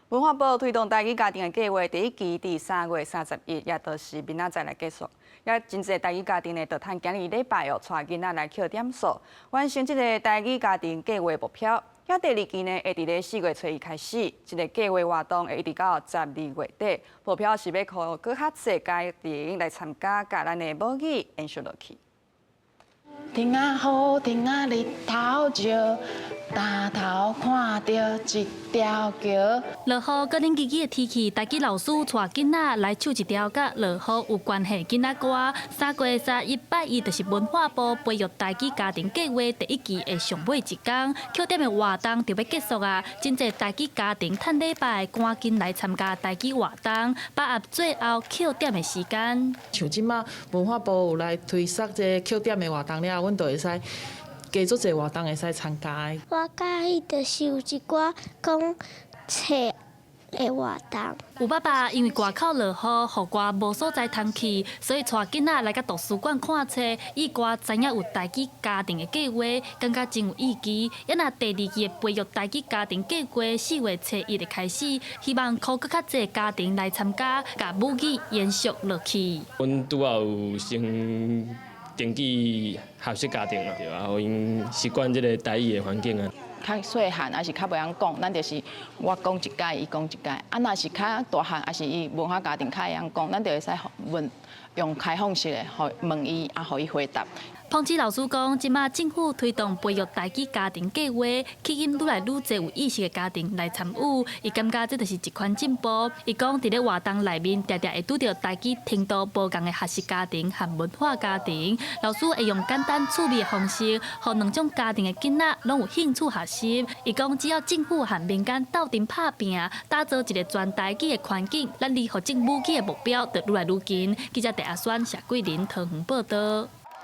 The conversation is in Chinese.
文化部推动台语家庭的计划第一期伫3月31日，也就是明仔载来结束。也真侪台语家庭呢，就趁今日礼拜带囡仔来扣点数，完成这个台语家庭计划目标。也第二期呢，会伫咧4月初1开始，这个计划活动会一直到12月底。目标是要靠更较侪家庭来参加，甲咱的母语延续落去。天啊好，天啊日头照，抬头看到一条桥。落雨搁冷叽叽的天气，台语老师带囡仔来唱一条甲落雨有关系囡仔歌。3月31日就是文化部培育台语家庭计划第一期的上尾一天，扣点的活动就要结束啊！真侪台语家庭趁礼拜赶紧来参加台语活动，把握最后扣点的时间。像即马文化部有来推设这扣点的活动了，阮就会使。加足侪活动会使参加的。我介意就是有一寡讲册的活动。有爸爸因为外口落雨，互我无所在通去，所以带囡仔来到图书馆看册，以我知影有台语家庭的计划，感觉真有意义。也若第2期的培育台语家庭计划4月初1日开始，希望靠更较侪家庭来参加，甲母语延续落去。阮拄好有先登记合适家庭啊，对啊，互因习惯即个台语的环境啊。较细汉还是较袂晓讲，咱就是我讲一届，伊讲一届。啊，若是较大汉，还是伊文化家庭较会晓讲，咱就会使问用开放式的，互问伊，啊，互伊回答。彭志老师讲，即马政府推动培育台语家庭计划，吸引愈来愈侪有意识的家庭来参与。伊感觉这就是一款进步。伊讲，伫咧活动内面，常常会拄到台语程度无共的学习家庭和文化家庭。老师会用简单趣味的方式，让两种家庭的囡仔拢有兴趣学习。伊讲，只要政府和民间斗阵拍拼，打造一个全台语的环境，咱离学习母语的目标就愈来愈近。记者戴阿轩、谢桂林、桃园报道。